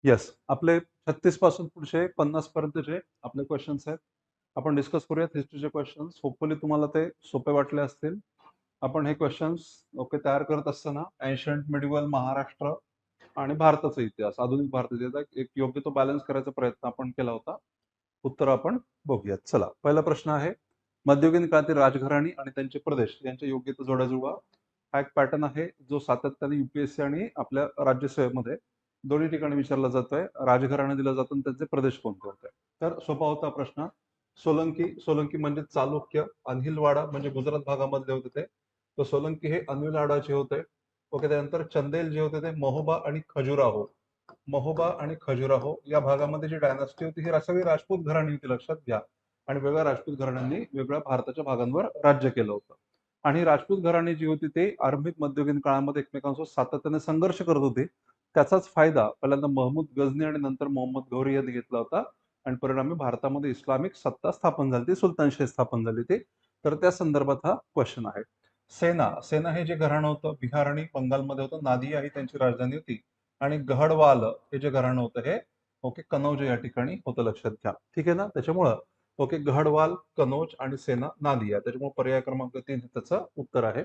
Yes, आपले 36 पासून पुढचे 50 पर्यंतचे आपले क्वेश्चन्स आहेत. आपण डिस्कस करूयात हिस्ट्रीचे क्वेश्चन्स. होपफुली तुम्हाला ते सोपे वाटले असतील. आपण हे क्वेश्चन्स तयार करत असताना एन्शंट मिडिवल महाराष्ट्र आणि भारताचा इतिहास, आधुनिक भारताचा इतिहास एक योग्य तो बॅलन्स करायचा प्रयत्न आपण केला होता. उत्तर आपण बघूयात. चला, पहिला प्रश्न आहे, मध्ययुगीन काळातील राजघराणी आणि त्यांचे प्रदेश यांच्या योग्य तो जोड्या जुळवा. हा एक पॅटर्न आहे जो सातत्याने युपीएससी आणि आपल्या राज्यसेवेमध्ये दोन्ही ठिकाणी विचारला जातोय. राजघराणे दिलं जातं आणि त्यांचे प्रदेश कोणते होते. तर सोपा होता प्रश्न. सोलंकी, सोलंकी म्हणजे चालुक्य. अनहिलवाडा म्हणजे गुजरात भागामधले होते ते. तर सोलंकी हे अनहिलवाडाचे होते. त्यानंतर चंदेल जे होते ते महोबा आणि खजुराहो, महोबा आणि खजुराहो या भागामध्ये जी डायनास्टी होती ही सगळी राजपूत घराणी होती, लक्षात घ्या. आणि वेगळ्या राजपूत घराण्यांनी वेगळ्या भारताच्या भागांवर राज्य केलं होतं. आणि राजपूत घराणी जी होती ते आरंभिक मध्ययुगीन काळामध्ये एकमेकांसोबत सातत्याने संघर्ष करत होते. त्याचाच फायदा पहिल्यांदा महमूद गझनी आणि नंतर मोहम्मद घौरी यांनी घेतला होता. आणि परिणामी भारतामध्ये इस्लामिक सत्ता स्थापन झाली, ती सुलतानशाही स्थापन झाली ती. तर त्या संदर्भात हा क्वेश्चन आहे. सेना, सेना हे जे घराणं होतं बिहार आणि बंगालमध्ये होतं. नादिया ही त्यांची राजधानी होती. आणि गहडवाल हे जे घराणं होतं हे कनौज या ठिकाणी होतं, लक्षात घ्या. ठीक आहे ना. त्याच्यामुळं गहडवाल, कनौज आणि सेना, नादिया, त्याच्यामुळे पर्याय क्रमांक 3 हे त्याचं उत्तर आहे.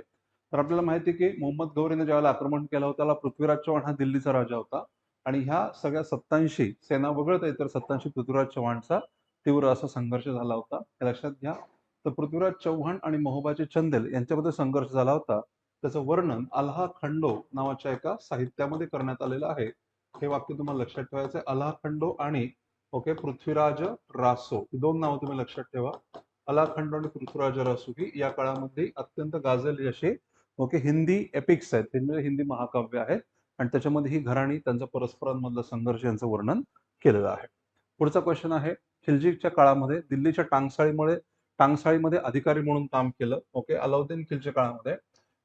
तर आपल्याला माहिती आहे की मोहम्मद गौरीने ज्यावेळेला आक्रमण केलं होतं त्याला पृथ्वीराज चव्हाण हा दिल्लीचा राजा होता. आणि ह्या सगळ्या 87 सेना वगळता इतर 87 पृथ्वीराज चव्हाणचा तीव्र असा संघर्ष झाला होता, हे लक्षात घ्या. तर पृथ्वीराज चव्हाण आणि महोबाचे चंदेल यांच्यामध्ये संघर्ष झाला होता. त्याचं वर्णन अल्हा खंडो नावाच्या एका साहित्यामध्ये करण्यात आलेलं आहे. हे वाक्य तुम्हाला लक्षात ठेवायचं आहे. अल्हा खंडो आणि पृथ्वीराज रासो ही दोन नावं तुम्ही लक्षात ठेवा. अल्हा खंडो आणि पृथ्वीराज रासो ही या काळामध्ये अत्यंत गाजलेली अशी हिंदी एपिक्स आहेत, म्हणजे हिंदी महाकाव्य आहेत. आणि त्याच्यामध्ये ही घराणी त्यांचा परस्परांमधला संघर्ष यांचं वर्णन केलेलं आहे. पुढचा क्वेश्चन आहे, खिलजीच्या काळामध्ये दिल्लीच्या टांगसाळीमध्ये अधिकारी म्हणून काम केलं अलाउद्दीन खिलच्या काळामध्ये.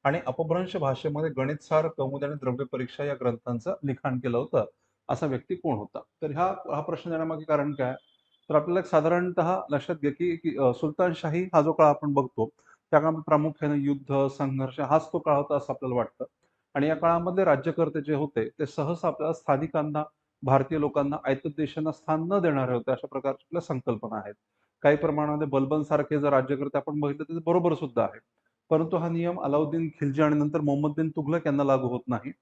आणि अपभ्रंश भाषेमध्ये गणितसार, कौमुदी आणि द्रव्य परीक्षा या ग्रंथांचं लिखाण केलं होतं. असा व्यक्ती कोण होता? तर हा प्रश्न देण्यामागे कारण काय? तर आपल्याला साधारणतः लक्षात घ्या की सुलतानशाही हा जो काळ आपण बघतो त्या काळामध्ये प्रामुख्याने युद्ध, संघर्ष हाच तो काळ होता असं आपल्याला वाटतं. आणि या काळामध्ये राज्यकर्ते जे होते ते सहसा आपल्याला स्थानिकांना, भारतीय लोकांना, आयत देशांना स्थान न देणारे होते, अशा प्रकारच्या संकल्पना आहेत. काही प्रमाणामध्ये बलबन सारखे जर राज्यकर्ते आपण बघितले तर ते बरोबर सुद्धा आहे. परंतु हा नियम अलाउद्दीन खिलजी आणि नंतर मोहम्मद बिन तुघलक यांना लागू होत नाही.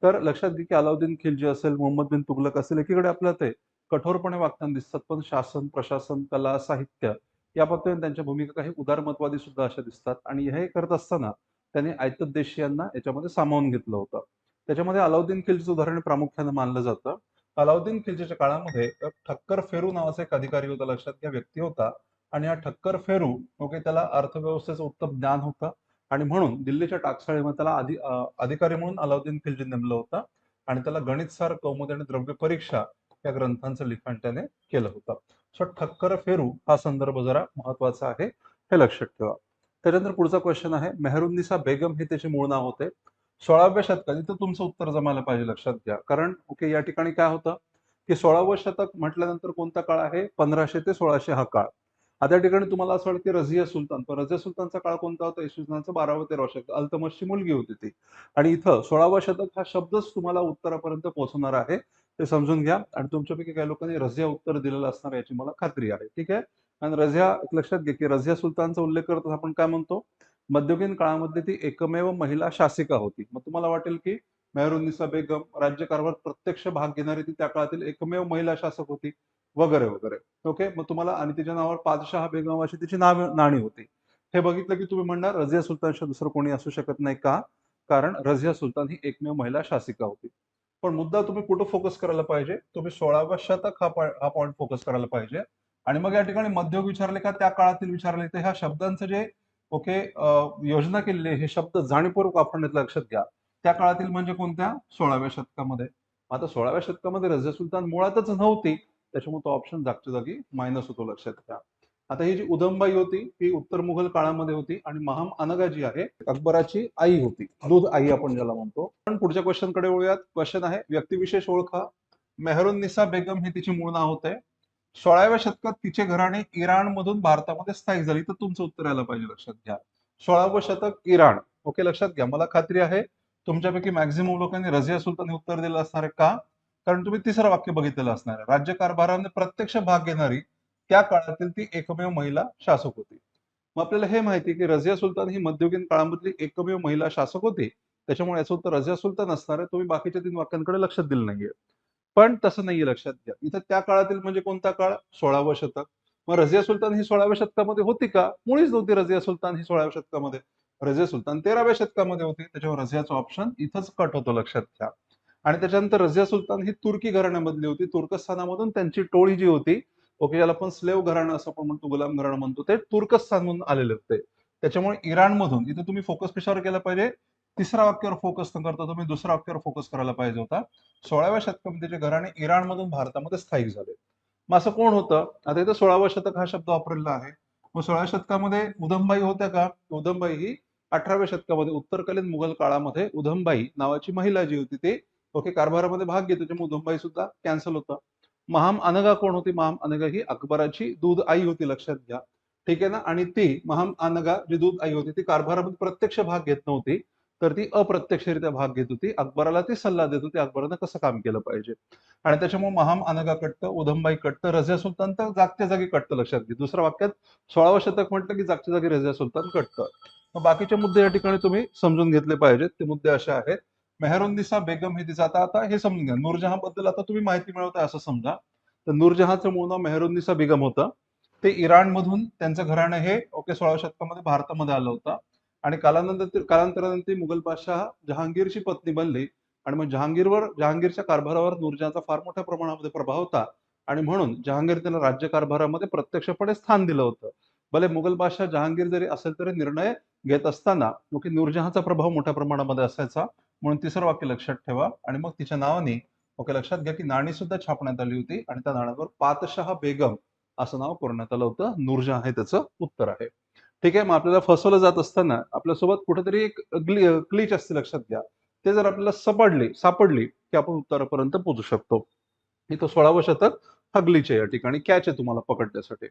तर लक्षात घ्या की अलाउद्दीन खिलजी असेल, मोहम्मद बिन तुघलक असेल, एकीकडे आपल्याला ते कठोरपणे वागताना दिसतात, पण शासन, प्रशासन, कला, साहित्य या बाबतीत त्यांच्या भूमिका काही उदारमतवादी सुद्धा अशा दिसतात. आणि हे करत असताना त्यांनी आयत देशीयांना याच्यामध्ये सामावून घेतलं होतं. त्याच्यामध्ये अलाउद्दीन खिलजीचं उदाहरण प्रामुख्याने मानलं जातं. अलाउद्दीन खिलजीच्या काळामध्ये ठक्कर फेरू नावाचा एक अधिकारी होता, लक्षात घ्या, व्यक्ती होता. आणि हा ठक्कर फेरू त्याला अर्थव्यवस्थेचं उत्तम ज्ञान होतं. आणि म्हणून दिल्लीच्या टाकसाळीमध्ये त्याला अधिकारी म्हणून अलाउद्दीन खिलजी नेमलं होतं. आणि त्याला गणितसार, कौमुदी आणि द्रव्य परीक्षा या ग्रंथांचं लिखाण त्याने केलं होतं. सो ठक्कर फेरू हा संदर्भ जरा महत्वाचा आहे, हे लक्षात ठेवा. त्याच्यानंतर पुढचा क्वेश्चन आहे, मेहरुन्निसा बेगम हे त्याचे मूळ नाव होते. 16व्या शतकात, इथं तुमचं उत्तर जमायला पाहिजे, लक्षात घ्या. कारण या ठिकाणी काय होतं की 16वं शतक म्हटल्यानंतर कोणता काळ आहे? 1500 ते 1600 हा काळ. आता या ठिकाणी तुम्हाला असं वाटतं की रझिया सुलतान, पण रझिया सुलतानचा काळ कोणता होता? इसवी सनाचं 12व-13व शतक, अल्तमशची मुलगी होती ती. आणि इथं 16वं शतक हा शब्दच तुम्हाला उत्तरापर्यंत पोहोचणार आहे, ते समजून घ्या. आणि तुमच्यापैकी काही लोकांनी रझिया उत्तर दिलेलं असणार याची मला खात्री आहे. ठीक आहे. आणि रझिया, लक्षात घ्या की रझिया सुलतानचा उल्लेख करत आपण काय म्हणतो? मध्ययुगीन काळामध्ये ती एकमेव महिला शासिका होती. मग तुम्हाला वाटेल की मेहरुन्निसा बेगम राज्यकारभारात प्रत्यक्ष भाग घेणारी ती त्या काळातील एकमेव महिला शासक होती, वगैरे वगैरे. मग तुम्हाला, आणि तिच्या नावावर पादशाह बेगम अशी तिची नाणी होती. हे बघितलं की तुम्ही म्हणणार रझिया सुलतानच्या दुसरं कोणी असू शकत नाही का? कारण रझिया सुलतान ही एकमेव महिला शासिका होती. पण मुद्दा तुम्ही कुठं फोकस करायला पाहिजे? तुम्ही 16व्या शतक हा पॉईंट फोकस करायला पाहिजे. आणि मग या ठिकाणी मध्ययुग विचारले का त्या काळातील विचारले, तर ह्या शब्दांचं जे योजना केलेली आहे, हे शब्द जाणीवपूर्वक वापरण्यात लक्षात घ्या. त्या काळातील म्हणजे कोणत्या? 16व्या शतकामध्ये. आता 16व्या शतकामध्ये रझिया सुलतान मुळातच नव्हती, त्याच्यामुळे तो ऑप्शन जागच्या जागी मायनस होतो, लक्षात घ्या. आता ही जी उदमबाई होती ही उत्तर मुघल काळामध्ये होती. आणि महाम अनगा जी आहे अकबराची आई होती, दूध आई आपण ज्याला म्हणतो. पण पुढच्या क्वेश्चन कडे वळूयात. क्वेश्चन आहे, व्यक्तिविशेष ओळखा. मेहरुन्निसा बेगम हे तिचे मूळ नाव होते. 16व्या शतकात तिचे घराणे इराण मधून भारतामध्ये स्थायिक झाली. तर तुमचं उत्तर यायला पाहिजे, लक्षात घ्या. 16वं शतक, इराण. लक्षात घ्या. मला खात्री आहे तुमच्यापैकी मॅक्झिमम लोकांनी रझिया सुलतान हे उत्तर दिलं असणार आहे. का? कारण तुम्ही तिसरं वाक्य बघितलेलं असणार आहे. राज्यकारभाराने प्रत्यक्ष भाग घेणारी त्या काळातील ती एकमेव महिला शासक होती. मग आपल्याला हे माहिती आहे की रझिया सुलतान ही मध्ययुगीन काळामधली एकमेव महिला शासक होती. त्याच्यामुळे याचं उत्तर रझिया सुलतान असणार आहे. तुम्ही बाकीच्या 3 वाक्यांकडे लक्षात दिलं नाहीये. पण तसं नाहीये, लक्षात घ्या. इथं त्या काळातील म्हणजे कोणता काळ? 16वं शतक. मग रझिया सुलतान ही 16व्या शतकामध्ये होती का? मुळीच नव्हती रझिया सुलतान ही 16व्या शतकामध्ये. रझिया सुलतान 13व्या शतकामध्ये होती. त्याच्यावर रझियाचा ऑप्शन इथंच कट होतो, लक्षात घ्या. आणि त्याच्यानंतर रझिया सुलतान ही तुर्की घराण्यामधली होती. तुर्कस्तानामधून त्यांची टोळी जी होती, ओके, ज्याला आपण स्लेव्ह घराणं असं आपण म्हणतो, गुलाम घराणं म्हणतो, ते तुर्कस्तानमधून आलेले होते. त्याच्यामुळे इराणमधून, इथे तुम्ही फोकस कशावर केला पाहिजे? तिसऱ्या वाक्यावर फोकस न करता तुम्ही दुसऱ्या वाक्यावर फोकस करायला पाहिजे होता. 16व्या शतकामध्ये जे घराणे इराणमधून भारतामध्ये स्थायिक झाले. मग असं कोण होतं? आता इथं 16वं शतक हा शब्द वापरलेला आहे. मग 16व्या शतकामध्ये उधमबाई होत्या का? उधमबाई ही 18व्या शतकामध्ये उत्तरकालीन मुघल काळामध्ये उधमबाई नावाची महिला जी होती ती, ओके, कारभारामध्ये भाग घेत, त्याच्यामुळे उधमबाई सुद्धा कॅन्सल होतं. महाम अनगा कोण होती? महाम अनगा ही अकबराची दूध आई होती, लक्षात घ्या. ठीक आहे ना. आणि ती महाम अनगा जी दूध आई होती ती कारभारामध्ये प्रत्यक्ष भाग घेत नव्हती, तर ती अप्रत्यक्षरित्या भाग घेत होती. अकबराला ती सल्ला देत होती अकबरानं कसं काम केलं पाहिजे. आणि त्याच्यामुळे महाम अनगा कट्ट, उधमबाई कट्ट, रझिया सुलतान तर जागच्या जागी कट्ट, लक्षात घे. दुसऱ्या वाक्यात 16वं शतक म्हटलं की जागच्या जागी रझिया सुलतान कट्ट. मग बाकीचे मुद्दे या ठिकाणी तुम्ही समजून घेतले पाहिजेत. ते मुद्दे असे आहेत. मेहरुन्निसा बेगम हे तिचं, आता हे समजून घ्या. नूरजहां बद्दल आता तुम्ही माहिती मिळवताय असं समजा. तर नूरजहांचं मूळ नाव मेहरुन्निसा बेगम होतं. ते इराणमधून त्यांचं घराणं हे, ओके, 16व्या शतकामध्ये भारतामध्ये आलं होतं. आणि कालांतरानंतर ती मुघल बादशाह जहांगीरची पत्नी बनली. आणि मग जहांगीरच्या कारभारावर नूरजहांचा फार मोठ्या प्रमाणामध्ये प्रभाव होता. आणि म्हणून जहांगीर त्याला राज्यकारभारामध्ये प्रत्यक्षपणे स्थान दिलं होतं. भले मुघल बादशाह जहांगीर जरी असेल तरी निर्णय घेत असताना, ओके, नूरजहांचा प्रभाव मोठ्या प्रमाणामध्ये असायचा. म्हणून तिसरं वाक्य लक्षात ठेवा. आणि मग तिच्या नावाने, ओके, लक्षात घ्या की नाणी सुद्धा छापण्यात आली होती आणि त्या नाण्यावर पातशाह बेगम असं नाव करण्यात आलं होतं. नूरजहां हे त्याचं उत्तर आहे. ठीक आहे. मग आपल्याला फसवलं जात असताना आपल्यासोबत कुठेतरी एक क्लिच असते, लक्षात घ्या. ते जर आपल्याला सापडली की आपण उत्तरापर्यंत पोहोचू शकतो. इथं 16वं शतक हा ग्लिच आहे, या ठिकाणी कॅच आहे तुम्हाला पकडण्यासाठी.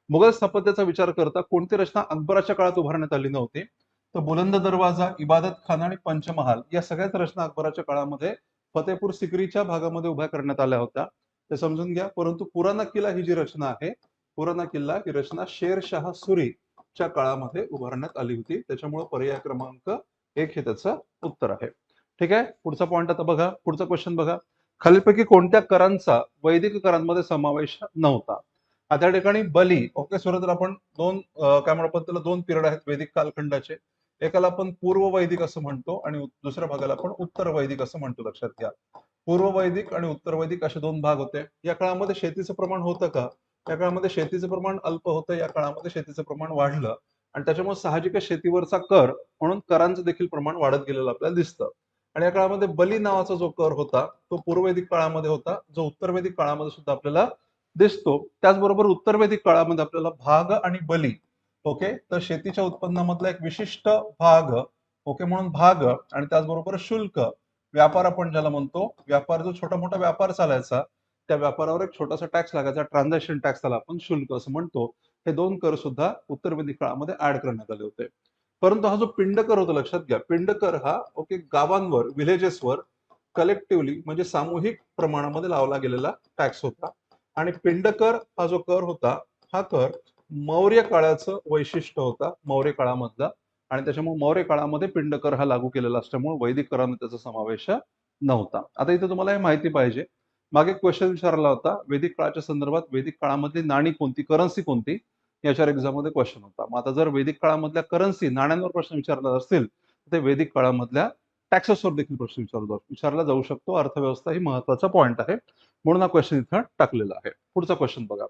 मुघल स्थापत्याचा विचार करता कोणती रचना अकबराच्या काळात उभारण्यात आली नव्हती? तर बुलंद दरवाजा, इबादत खाना आणि पंचमहाल या सगळ्याच रचना अकबराच्या काळामध्ये फतेपूर सिक्रीच्या भागामध्ये उभ्या करण्यात आल्या होत्या. ते समजून घ्या. परंतु पुराणा किल्ला ही जी रचना आहे, पुराणा किल्ला ही रचना शेरशाह सुरी च्या काळामध्ये उभारण्यात आली होती. त्याच्यामुळे पर्याय क्रमांक 1 हे त्याचं उत्तर आहे. ठीक आहे. पुढचा पॉइंट आता बघा. पुढचा क्वेश्चन बघा. खालीलपैकी कोणत्या करांचा वैदिक करांमध्ये समावेश नव्हता? आता या ठिकाणी बली, ओके, सुरत आपण दोन काय म्हणू आपण त्याला, दोन पिरियड आहेत वैदिक कालखंडाचे. एकाला आपण पूर्व वैदिक असं म्हणतो आणि दुसऱ्या भागाला आपण उत्तर वैदिक असं म्हणतो, लक्षात घ्या. पूर्व वैदिक आणि उत्तर वैदिक असे दोन भाग होते. या काळामध्ये शेतीचं प्रमाण होतं का? या काळामध्ये शेतीचं प्रमाण अल्प होतं. या काळामध्ये शेतीचं प्रमाण वाढलं आणि त्याच्यामुळे साहजिकच शेतीवरचा कर म्हणून करांचं देखील प्रमाण वाढत गेलेलं आपल्याला दिसतं. आणि या काळामध्ये बली नावाचा जो कर होता तो पूर्ववैदिक काळामध्ये होता, जो उत्तर वैदिक काळामध्ये सुद्धा आपल्याला दिसतो. त्याचबरोबर उत्तर वैदिक काळामध्ये आपल्याला भाग आणि बली, ओके, तर शेतीच्या उत्पन्नामधला एक विशिष्ट भाग, ओके, म्हणून भाग, आणि त्याचबरोबर शुल्क, व्यापार आपण ज्याला म्हणतो, व्यापार, जो छोटा मोठा व्यापार चालायचा त्या व्यापारावर एक छोटासा टॅक्स लागायचा, ट्रान्झॅक्शन टॅक्स, त्याला आपण शुल्क असं म्हणतो. हे दोन कर सुद्धा उत्तर वैदिक काळामध्ये ऍड करण्यात आले होते. परंतु हा जो पिंड कर होता, लक्षात घ्या, पिंड कर हा, ओके, गावांवर, विलेजेसवर कलेक्टिव्हली म्हणजे सामूहिक प्रमाणामध्ये लावला गेलेला टॅक्स होता. आणि पिंड कर हा जो कर होता, हा कर मौर्य काळाचं वैशिष्ट्य होता, मौर्य काळामधला. आणि त्याच्यामुळे मौर्य काळामध्ये पिंड कर हा लागू केलेला असल्यामुळे वैदिक करामध्ये त्याचा समावेश नव्हता. आता इथे तुम्हाला हे माहिती पाहिजे, मागे क्वेश्चन विचारला होता वैदिक काळाच्या संदर्भात, वैदिक काळामधली नाणी कोणती, करन्सी कोणती, याच्यावर एक्झाम मध्ये क्वेश्चन होता. मग आता जर वैदिक काळामधल्या करन्सी, नाण्यांवर प्रश्न विचारला असतील तर ते वैदिक काळामधल्या टॅक्सेसवर देखील प्रश्न विचारला जाऊ शकतो. अर्थव्यवस्था ही महत्वाचा पॉइंट आहे, म्हणून हा क्वेश्चन इथं टाकलेला आहे. पुढचा क्वेश्चन बघा.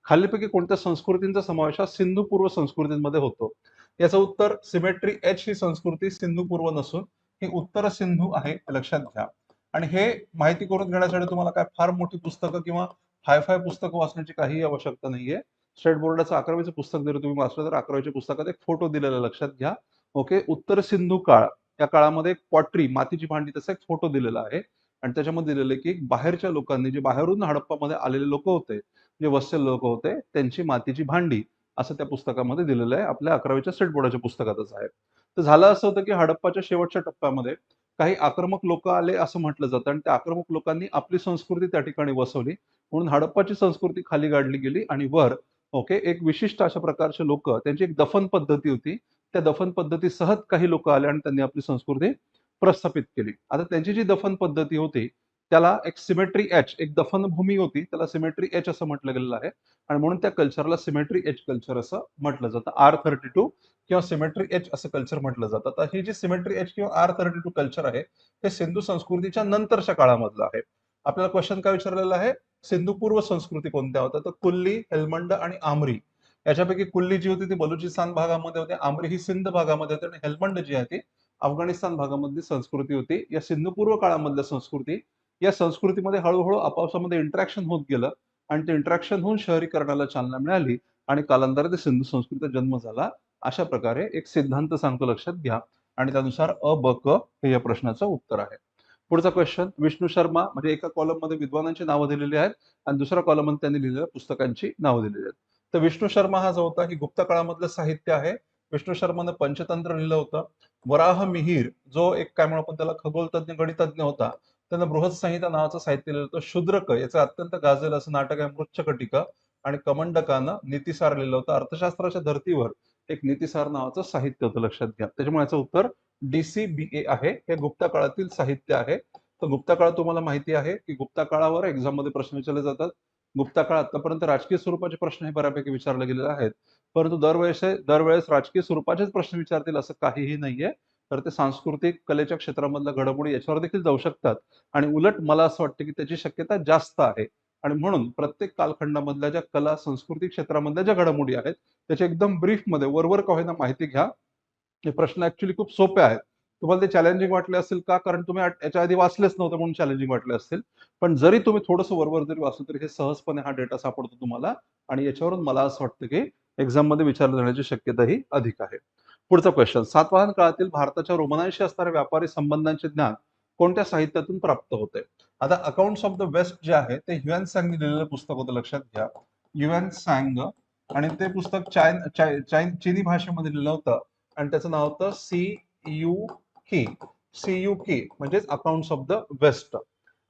खालीलपैकी कोणत्या संस्कृतींचा समावेश हा सिंधू पूर्व संस्कृतींमध्ये होतो? याचं उत्तर सिमेट्री एच ही संस्कृती सिंधू पूर्व नसून ही उत्तर सिंधू आहे, लक्षात घ्या. आणि हे माहिती करून घेण्यासाठी तुम्हाला काय फार मोठी पुस्तकं किंवा हायफाय पुस्तकं वाचण्याची काही आवश्यकता नाहीये. स्टेट बोर्डाचं 11वीचं पुस्तक जर तुम्ही वाचलं तर 11वीच्या पुस्तकात एक फोटो दिलेला, लक्षात घ्या. ओके, उत्तर सिंधू काळ या काळामध्ये एक पॉटरी, मातीची भांडी, त्याचा एक फोटो दिलेला आहे. आणि त्याच्यामध्ये दिलेलं आहे की बाहेरच्या लोकांनी, जे बाहेरून हडप्पामध्ये आलेले लोक होते, जे वत्सल लोक होते, त्यांची मातीची भांडी असं त्या पुस्तकामध्ये दिलेलं आहे. आपल्या 11वीच्या स्टेट बोर्डाच्या पुस्तकातच आहे. तर झालं असं होतं की हडप्पाच्या शेवटच्या टप्प्यामध्ये काही आक्रमक लोक आले असं म्हटलं जातं आणि त्या आक्रमक लोकांनी आपली संस्कृती त्या ठिकाणी वसवली, म्हणून हडप्पाची संस्कृती खाली गाडली गेली आणि वर एक विशिष्ट अशा प्रकारचे लोक, त्यांची एक दफन पद्धती होती. त्या दफन पद्धतीसह काही लोक आले आणि त्यांनी आपली संस्कृती प्रस्थापित केली. आता त्यांची जी दफन पद्धती होती त्याला एक सिमेट्री एच, एक दफनभूमी होती, त्याला सिमेट्री एच असं म्हटलं गेलेलं आहे आणि म्हणून त्या कल्चरला सिमेट्री एच कल्चर असं म्हटलं जातं. R32 किंवा सिमेट्री एच असं कल्चर म्हटलं जातं. तर ही जी सिमेट्री एच किंवा R32 कल्चर आहे हे सिंधू संस्कृतीच्या नंतरच्या काळामधलं आहे. आपल्याला क्वेश्चन काय विचारलेला आहे, सिंधू पूर्व संस्कृती कोणत्या होत्या, तर कुल्ली, हेल्मंड आणि आमरी. याच्यापैकी कुल्ली जी होती ती बलुचिस्तान भागामध्ये होते, आमरी ही सिंध भागामध्ये होते आणि हेल्मंड जी आहे ती अफगाणिस्तान भागामधली संस्कृती होती. या सिंधू पूर्व काळामधल्या संस्कृती, या संस्कृतीमध्ये हळूहळू आपापसामध्ये इंटरॅक्शन होत गेलं आणि ते इंटरॅक्शन होऊन शहरीकरणाला चालना मिळाली आणि कालांतराने सिंधू संस्कृतीचा जन्म झाला. अशा प्रकारे एक सिद्धांत सांगतो, लक्षात घ्या, आणि त्यानुसार अ, ब, क हे या प्रश्नाचं उत्तर आहे. पुढचा क्वेश्चन, विष्णू शर्मा म्हणजे एका कॉलम मध्ये विद्वानांची नावं दिलेली आहेत आणि दुसऱ्या कॉलम मध्ये त्यांनी लिहिलेल्या पुस्तकांची नावं दिलेली आहेत. तर विष्णू शर्मा हा जो होता ही गुप्त काळामधलं साहित्य आहे. विष्णू शर्मानं पंचतंत्र लिहिलं होतं. वराह मिहीर जो एक काय म्हणू आपण त्याला खगोलतज्ञ गणितज्ञ होता, त्यानं बृहत संहिता नावाचं साहित्य लिहिलं होतं. शूद्रक याचं अत्यंत गाजलेलं असं नाटक आहे मृच्छकटिका आणि कमंडकानं नीतिसार लिहिलं होतं. अर्थशास्त्राच्या धर्तीवर एक नीतिसार नावाचं साहित्य होतं, लक्षात घ्या. त्याच्यामुळे याचं उत्तर DCBA आहे. हे गुप्त काळातील साहित्य आहे. तर गुप्त काळ तुम्हाला माहिती आहे की गुप्त काळावर एक्झाम मध्ये प्रश्न विचारले जातात. गुप्त काळ आतापर्यंत राजकीय स्वरूपाचे प्रश्न हे बऱ्यापैकी विचारले गेलेले आहेत, परंतु दरवेळेस राजकीय स्वरूपाचेच प्रश्न विचारतील असं काहीही नाहीये. तर ते सांस्कृतिक कलेच्या क्षेत्रामधल्या घडामोडी याच्यावर देखील जाऊ शकतात आणि उलट मला असं वाटतं की त्याची शक्यता जास्त आहे. आणि म्हणून प्रत्येक कालखंडामधल्या ज्या कला संस्कृती क्षेत्रामधल्या ज्या घडामोडी आहेत त्याच्या एकदम ब्रीफ मध्ये वरवर का होईना माहिती घ्या. हे प्रश्न ऍक्च्युली खूप सोपे आहेत. तुम्हाला ते चॅलेंजिंग वाटले असतील का, कारण तुम्ही याच्या आधी वाचलेच नव्हते म्हणून चॅलेंजिंग वाटले असतील. पण जरी तुम्ही थोडंसं वरवर जरी वाचलं तरी हे सहजपणे हा डेटा सापडतो तुम्हाला आणि याच्यावरून मला असं वाटतं की एक्झाम मध्ये विचारले जाण्याची शक्यता ही अधिक आहे. पुढचा क्वेश्चन, सातवाहन काळातील भारताच्या रोमनांशी असणाऱ्या व्यापारी संबंधांचे ज्ञान कोणत्या साहित्यातून प्राप्त होते. आता अकाउंट्स ऑफ द वेस्ट जे आहे ते ह्युएन सॅंगने लिहिलेलं पुस्तक होतं, लक्षात घ्या. ह्युएन सॅंग, आणि ते पुस्तक चीनी भाषेमध्ये लिहिलं होतं आणि त्याचं नाव होतं CUK. CUK म्हणजेच अकाउंट्स ऑफ द वेस्ट.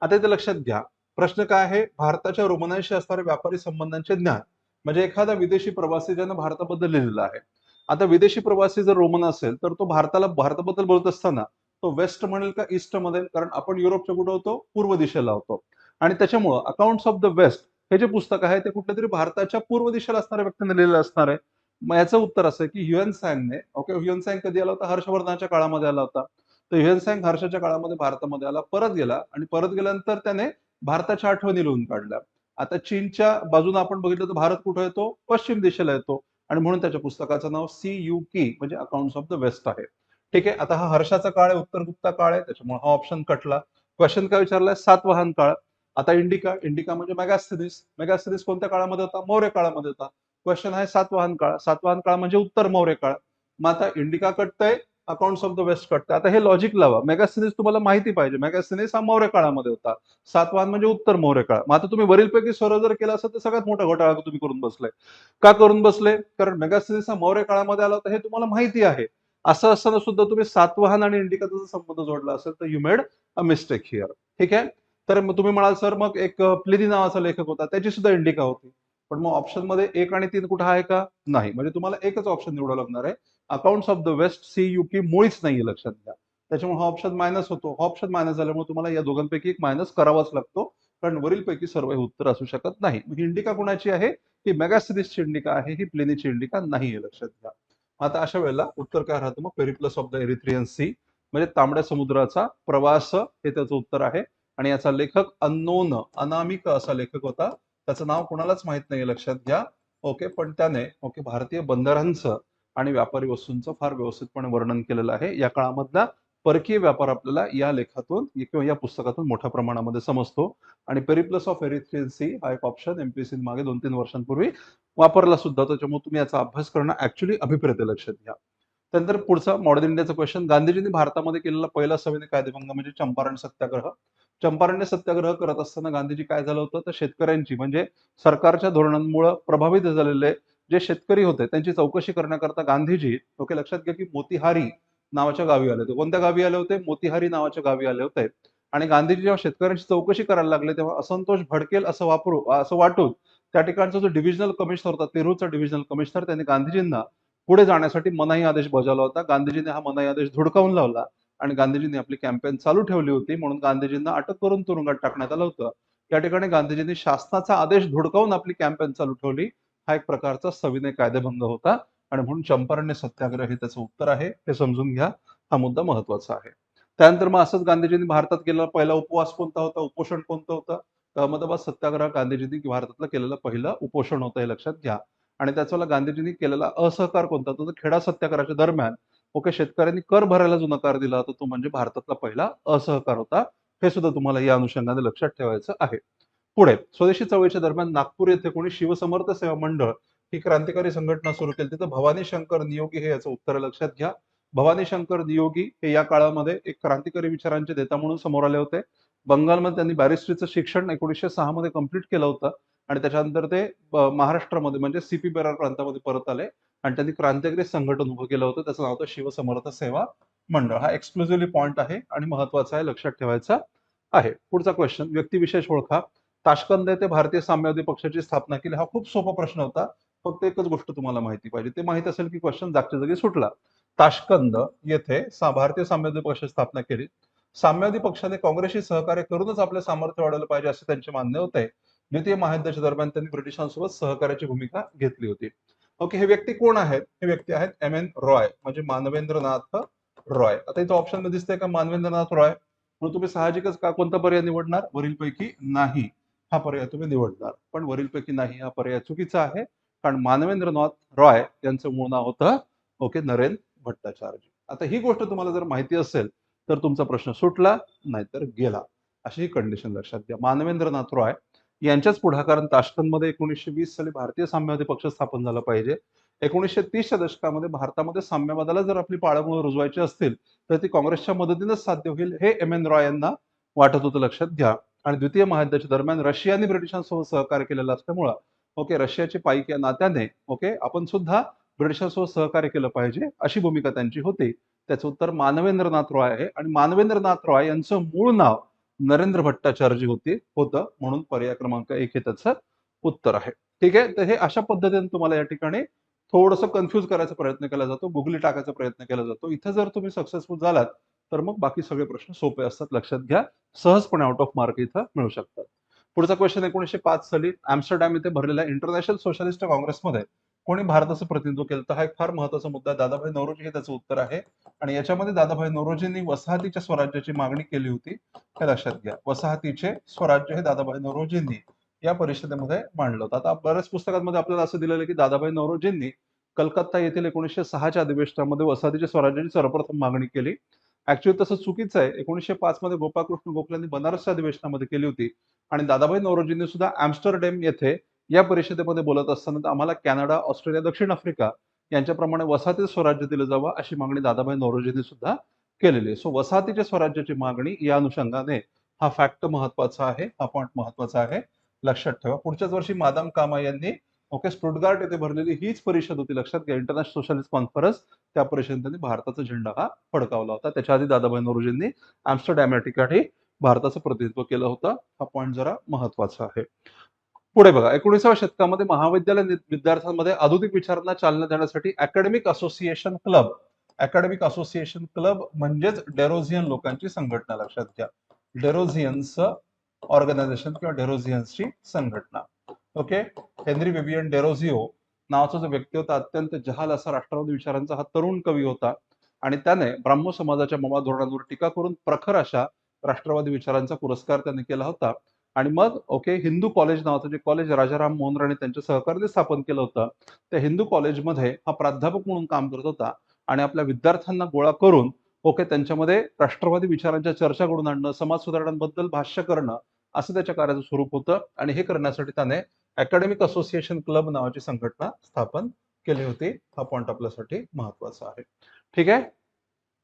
आता इथे लक्षात घ्या, प्रश्न काय आहे, भारताच्या रोमनांशी असणाऱ्या व्यापारी संबंधांचे ज्ञान म्हणजे एखादा विदेशी प्रवासी ज्यानं भारताबद्दल लिहिलेलं आहे. आता विदेशी प्रवासी जर रोमन असेल तर तो भारताबद्दल बोलत असताना तो वेस्ट म्हणेल का ईस्ट म्हणेल, कारण आपण युरोपच्या कुठं होतो, पूर्व दिशेला होतो. आणि त्याच्यामुळं अकाउंट्स ऑफ द वेस्ट हे जे पुस्तक आहे ते कुठल्या तरी भारताच्या पूर्व दिशेला असणाऱ्या व्यक्तीने लिहिलेलं असणार आहे. मग याचं उत्तर असं आहे की ह्युएन सॅंगने, ह्युएन सॅंग कधी आला होता, हर्षवर्धनाच्या काळामध्ये आला होता. तर ह्युएन सॅंग हर्षाच्या काळामध्ये भारतामध्ये आला, परत गेला आणि परत गेल्यानंतर त्याने भारताच्या आठवणी लिहून काढल्या. आता चीनच्या बाजूने आपण बघितलं तर भारत कुठे येतो, पश्चिम दिशेला येतो आणि म्हणून त्याच्या पुस्तकाचं नाव CUK म्हणजे अकाउंट्स ऑफ द वेस्ट आहे. ठीक आहे. आता हा हर्षाचा काळ आहे, उत्तर गुप्ता काळ आहे, त्याच्यामुळे हा ऑप्शन कटला. क्वेश्चन काय विचारलाय, सातवाहन काळ. आता इंडिका म्हणजे मेगास्थनीस कोणत्या काळामध्ये होता, मौर्य काळामध्ये होता. क्वेश्चन आहे सातवाहन काळ. सातवाहन काळ म्हणजे उत्तर मौर्य काळ. मग आता इंडिका कटतंय, अकाउंट्स ऑफ द वेस्ट कटतंय. आता हे लॉजिक लावा, मेगास्थनीस तुम्हाला माहिती पाहिजे, मेगास्थनीस हा मौर्य काळामध्ये होता, सातवाहन म्हणजे उत्तर मौर्य काळ. मग आता तुम्ही वरीलपैकी सर्व जर केला असेल तर सगळ्यात मोठा घोटाळा तुम्ही करून बसलाय. का करून बसले, कारण मेगास्थनीस हा मौर्य काळामध्ये आला होता हे तुम्हाला माहिती आहे. असं असताना सुद्धा तुम्ही सातवाहन आणि इंडिकाचा जर संबंध जोडला असेल तर you made a mistake here. ठीक आहे. तर मग तुम्ही म्हणाल सर मग एक प्लिनी नावाचा लेखक होता त्याची सुद्धा इंडिका होती, पण मग ऑप्शन मध्ये 1 आणि 3 कुठं आहे का, नाही. म्हणजे तुम्हाला एकच ऑप्शन निवडावं लागणार आहे. Accounts of the west CUK मुळीच नाहीये, लक्षात घ्या. त्याच्यामुळे हा ऑप्शन मायनस होतो. हा ऑप्शन मायनस झाल्यामुळे तुम्हाला या दोघांपैकी एक मायनस करावाच लागतो, कारण वरीलपैकी सर्व हे उत्तर असू शकत नाही. इंडिका कुणाची आहे, ही मेगास्थनीसची इंडिका आहे, ही प्लिनीची इंडिका नाहीये, लक्षात घ्या. आता अशा वेळेला उत्तर काय राहतं मग, Periplus of the Erythraean Sea म्हणजे तांबड्या समुद्राचा प्रवास हे त्याचं उत्तर आहे. आणि याचा लेखक अननोन, अनामिक असा लेखक होता. त्याचं नाव कोणालाच माहित नाही, लक्षात घ्या. पण त्याने भारतीय बंदरांचं आणि व्यापारी वस्तूंचं फार व्यवस्थितपणे वर्णन केलेलं आहे. या काळामधला परकीय व्यापार आपल्याला या लेखातून किंवा या पुस्तकातून मोठ्या प्रमाणामध्ये समजतो. आणि पेरिप्लस ऑफ एरिथ्रियन सी हा एक ऑप्शन MPSC मागे 2-3 वर्षांपूर्वी वापरला सुद्धा, त्याच्यामुळे तुम्ही याचा अभ्यास करणं ऍक्च्युली अभिप्रेत आहे, लक्षात घ्या. त्यानंतर पुढचा मॉडर्न इंडियाचा क्वेश्चन, गांधीजींनी भारतामध्ये केलेला पहिला सविनय कायदेभंग म्हणजे चंपारण सत्याग्रह. चंपारण्य सत्याग्रह करत असताना गांधीजी काय झालं होतं, तर शेतकऱ्यांची म्हणजे सरकारच्या धोरणांमुळे प्रभावित झालेले जे शेतकरी होते त्यांची चौकशी करण्याकरता गांधीजी, लक्षात घ्या की मोतीहारी नावाच्या गावी आले होते. कोणत्या गावी आले होते? मोतीहारी नावाच्या गावी आले होते. आणि गांधीजी जेव्हा शेतकऱ्यांची चौकशी करायला लागले तेव्हा असंतोष भडकेल असं वाटून त्या ठिकाणचा जो डिव्हिजनल कमिशनर होता, तेरूरचा डिव्हिजनल कमिशनर, त्यांनी गांधीजींना पुढे जाण्यासाठी मनाई आदेश बजावला होता. गांधीजींनी हा मनाई आदेश धुडकावून लावला आणि गांधीजींनी आपली कॅम्पेन चालू ठेवली होती. म्हणून गांधीजींना अटक करून तुरुंगात टाकण्यात आलं होतं. या ठिकाणी गांधीजींनी शासनाचा आदेश धुडकावून आपली कॅम्पेन चालू ठेवली. हा एक प्रकारचा सविनय कायदेभंग होता आणि म्हणून चंपारण्य सत्याग्रह हे त्याचं उत्तर आहे. हे समजून घ्या. हा मुद्दा महत्वाचा आहे. त्यानंतर मग असंच गांधीजींनी भारतात केलेला पहिला उपवास कोणता होता? उपोषण कोणतं होतं? अहमदाबाद सत्याग्रह गांधीजींनी भारतातलं केलेलं पहिलं उपोषण होतं, हे लक्षात घ्या. आणि त्याच गांधीजींनी केलेला असहकार कोणता? तो खेडा सत्याग्रहाच्या दरम्यान शेतकऱ्यांनी कर भरायला जो नकार दिला होता तो म्हणजे भारतातला पहिला असहकार होता. हे सुद्धा तुम्हाला या अनुषंगाने लक्षात ठेवायचं आहे. पुढे स्वदेशी चळवळीच्या दरम्यान नागपूर येथे कोणी शिवसमर्थ सेवा मंडळ ही क्रांतिकारी संघटना सुरू केली. तिथं भवानी शंकर नियोगी हे याचं उत्तर लक्षात घ्या. भवानी शंकर नियोगी हे या काळामध्ये एक क्रांतिकारी विचारांचे नेता म्हणून समोर आले होते. बंगालमध्ये त्यांनी बॅरिस्ट्रीचं शिक्षण 1906 मध्ये कंप्लीट केलं होतं आणि त्याच्यानंतर ते महाराष्ट्रामध्ये म्हणजे सीपी बेरार प्रांतामध्ये परत आले आणि त्यांनी क्रांतिकारी संघटन उभं केलं होतं. त्याचं नाव होतं शिवसमर्थ सेवा मंडळ. हा एक्सक्लुझिव्हली पॉईंट आहे आणि महत्वाचा आहे, लक्षात ठेवायचा आहे. पुढचा क्वेश्चन, व्यक्तिविशेष ओळखा. ताशकंद येथे भारतीय साम्यवादी पक्षाची स्थापना केली. हा खूप सोपा प्रश्न होता. फक्त एकच गोष्ट तुम्हाला माहिती पाहिजे, ते माहित असेल की क्वेश्चन जागच्या जागी सुटला. ताशकंद येथे भारतीय साम्यवादी पक्षाची स्थापना केली. साम्यवादी पक्षाने काँग्रेसशी सहकार्य करूनच आपले सामर्थ्य वाढवलं पाहिजे असे त्यांचे मानणे होते. द्वितीय महायुद्धाच्या दरम्यान त्यांनी ब्रिटिशांसोबत सहकार्याची भूमिका घेतली होती. ओके, हे व्यक्ती कोण आहेत? हे व्यक्ती आहेत M.N. रॉय, म्हणजे मानवेंद्रनाथ रॉय. आता इथं ऑप्शन मध्ये दिसतंय का मानवेंद्रनाथ रॉय? म्हणून तुम्ही साहजिकच का कोणता पर्याय निवडणार? वरीलपैकी नाही हा पर्याय तुम्ही निवडणार. पण वरीलपैकी नाही हा पर्याय चुकीचा आहे, कारण मानवेंद्रनाथ रॉय यांचं मूळ नाव होतं नरेंद्र भट्टाचार्य. आता ही गोष्ट तुम्हाला जर माहिती असेल तर तुमचा प्रश्न सुटला, नाहीतर गेला. अशी ही कंडिशन लक्षात घ्या. मानवेंद्रनाथ रॉय यांच्याच पुढाकाराने ताशकंदमध्ये 1920 साली भारतीय साम्यवादी पक्ष स्थापन झाला पाहिजे. 1930च्या दशकामध्ये भारतामध्ये साम्यवादाला जर आपली पाळंमुळं रुजवायची असतील तर ती काँग्रेसच्या मदतीनेच साध्य होईल, हे M.N. रॉय यांना वाटत होतं, लक्षात घ्या. आणि द्वितीय महायुद्धाच्या दरम्यान रशियाने ब्रिटिशांसोबत सहकार्य केलेलं असल्यामुळं रशियाचे पाईक या नात्याने आपण सुद्धा ब्रिटिशांसोबत सहकार्य केलं पाहिजे अशी भूमिका त्यांची होती. त्याचं उत्तर मानवेंद्रनाथ रॉय आहे आणि मानवेंद्रनाथ रॉय यांचं मूळ नाव नरेंद्र भट्टाचार्य होतं, म्हणून पर्याय क्रमांक 1 हे त्याचं उत्तर आहे. ठीक आहे, तर हे अशा पद्धतीने तुम्हाला या ठिकाणी थोडंसं कन्फ्यूज करायचा प्रयत्न केला जातो, गुगली टाकायचा प्रयत्न केला जातो. इथं जर तुम्ही सक्सेसफुल झालात तर मग बाकी सगळे प्रश्न सोपे असतात, लक्षात घ्या. सहजपणे आउट ऑफ मार्क इथं मिळू शकतात. पुढचा क्वेश्चन, 1905 साली एम्स्टरडॅम इथे भरलेल्या इंटरनॅशनल सोशलिस्ट काँग्रेसमध्ये कोणी भारताचं प्रतिनिधित्व केलं? तर हा एक फार महत्वाचा मुद्दा आहे. दादाभाई नौरोजी हे त्याचं उत्तर आहे आणि याच्यामध्ये दादाभाई नौरोजींनी वसाहतीच्या स्वराज्याची मागणी केली होती, हे लक्षात घ्या. वसाहतीचे स्वराज्य हे दादाभाई नौरोजींनी या परिषदेमध्ये मांडलं होतं. आता बऱ्याच पुस्तकांमध्ये आपल्याला असं दिलेलं आहे की दादाभाई नौरोजींनी कलकत्ता येथील 1906च्या अधिवेशनामध्ये वसाहतीच्या स्वराज्याची सर्वप्रथम मागणी केली. ऍक्च्युअली तसं चुकीचं आहे. 1905 मध्ये गोपाळकृष्ण गोखलेंनी बनारसच्या अधिवेशनामध्ये केली होती आणि दादाभाई नौरोजींनी सुद्धा एम्स्टरडॅम येथे या परिषदेमध्ये बोलत असताना आम्हाला कॅनडा, ऑस्ट्रेलिया, दक्षिण आफ्रिका यांच्याप्रमाणे वसाहती स्वराज्य दिलं जावं अशी मागणी दादाभाई नौरोजींनी सुद्धा केलेली आहे. सो वसाहतीच्या स्वराज्याची मागणी या अनुषंगाने हा फॅक्ट महत्वाचा आहे, हा पॉईंट महत्वाचा आहे, लक्षात ठेवा. पुढच्याच वर्षी मादाम कामा यांनी स्टुटगार्ट येथे भरलेली हीच परिषद होती, लक्षात घ्या, इंटरनॅशनल सोशलिस्ट कॉन्फरन्स. त्या परिषदेत त्यांनी भारताचा झेंडा हा फडकावला होता. त्याच्या आधी दादाभाई नौरोजींनी एम्स्टरडॅम या ठिकाणी भारताचं प्रतिनिधित्व केलं होतं. हा पॉईंट जरा महत्वाचा आहे. पुढे बघा, 19व्या शतकामध्ये महाविद्यालय विद्यार्थ्यांमध्ये आधुनिक विचारांना चालना देण्यासाठी अकॅडमिक असोसिएशन क्लब म्हणजेच डेरोझियन लोकांची संघटना, लक्षात घ्या. डेरोझियन्स ऑर्गनायझेशन किंवा डेरोझियन्सची संघटना. ओके, हेनरी विवियन डेरोझिओ नावाचा जो व्यक्ती होता, अत्यंत जहाल असा राष्ट्रवादी विचारांचा हा तरुण कवी होता आणि त्याने ब्राह्मो समाजाच्या मवा धोरणांवर टीका करून प्रखर अशा राष्ट्रवादी विचारांचा पुरस्कार त्याने केला होता. आणि मग हिंदू कॉलेज नावाचं जे कॉलेज राजाराम मोहन राणे त्यांच्या सहकार्याने स्थापन केलं होतं, त्या हिंदू कॉलेजमध्ये हा प्राध्यापक म्हणून काम करत होता आणि आपल्या विद्यार्थ्यांना गोळा करून त्यांच्यामध्ये राष्ट्रवादी विचारांच्या चर्चा घडून आणणं, समाज सुधारणांबद्दल भाष्य करणं असं त्याच्या कार्याचं स्वरूप होतं. आणि हे करण्यासाठी त्याने अकॅडमिक असोसिएशन क्लब नावाची संघटना स्थापन केली होती. हा पॉईंट आपल्यासाठी महत्वाचा आहे. ठीक आहे,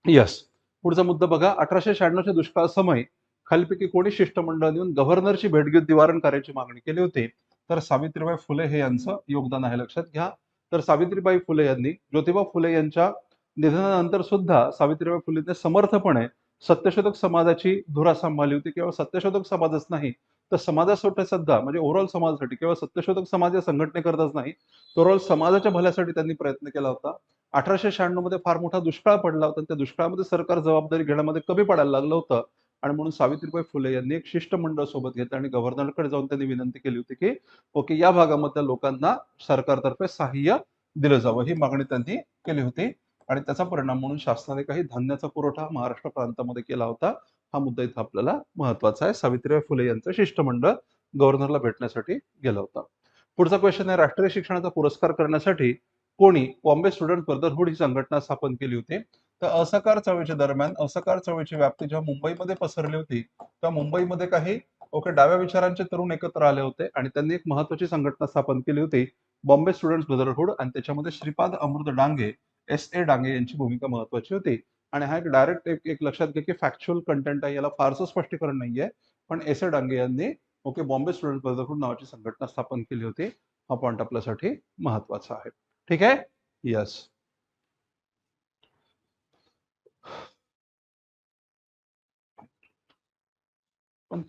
यस. पुढचा मुद्दा बघा, 1896च्या दुष्काळ समय खालीलपैकी कोणी शिष्टमंडळ येऊन गव्हर्नरची भेट घेऊन निवारण कार्याची मागणी केली होती? तर सावित्रीबाई फुले हे यांचं योगदान आहे, लक्षात घ्या. तर सावित्रीबाई फुले यांनी ज्योतिबा फुले यांच्या निधनानंतर सुद्धा सावित्रीबाई फुलेंनी समर्थपणे सत्यशोधक समाजाची धुरा सांभाळली होती. किंवा सत्यशोधक समाजच नाही तर समाजासाठी सुद्धा, म्हणजे ओव्हरऑल समाजासाठी, किंवा सत्यशोधक समाज या संघटनेकरताच नाही तर ओव्हरऑल समाजाच्या भल्यासाठी त्यांनी प्रयत्न केला होता. 1896 मध्ये फार मोठा दुष्काळ पडला होता. त्या दुष्काळामध्ये सरकार जबाबदारी घेण्यामध्ये कमी पडायला लागलं होतं आणि म्हणून सावित्रीबाई फुले यांनी एक शिष्टमंडळ सोबत घेतलं आणि गव्हर्नरकडे जाऊन त्यांनी विनंती केली होती की ओके, या भागामधल्या लोकांना सरकारतर्फे सहाय्य दिलं जावं, ही मागणी त्यांनी केली होती. आणि त्याचा परिणाम म्हणून शासनाने काही धान्याचा पुरवठा महाराष्ट्र प्रांतामध्ये केला होता. हा मुद्दा इथं आपल्याला महत्वाचा आहे. सावित्रीबाई फुले यांचं शिष्टमंडळ गव्हर्नरला भेटण्यासाठी गेलं होतं. पुढचा क्वेश्चन आहे, राष्ट्रीय शिक्षणाचा पुरस्कार करण्यासाठी कोणी बॉम्बे स्टुडंट ब्रदरहुड ही संघटना स्थापन केली होती? तर असहकार चळवळीच्या दरम्यान असहकार चळवळीची व्याप्ती जेव्हा मुंबईमध्ये पसरली होती तेव्हा मुंबईमध्ये काही डाव्या विचारांचे तरुण एकत्र आले होते आणि त्यांनी एक महत्वाची संघटना स्थापन केली होती, बॉम्बे स्टुडंट ब्रदरहुड. आणि त्याच्यामध्ये श्रीपाद अमृत डांगे, S.A. डांगे यांची भूमिका महत्वाची होती. आणि हा एक डायरेक्ट एक लक्षात घ्या की फॅक्च्युअल कंटेंट आहे, याला फारसं स्पष्टीकरण नाहीये. पण S.A. डांगे यांनी बॉम्बे स्टुडंट ब्रदरहुड नावाची संघटना स्थापन केली होती. हा पॉईंट आपल्यासाठी महत्वाचा आहे. ठीक आहे. यस. पण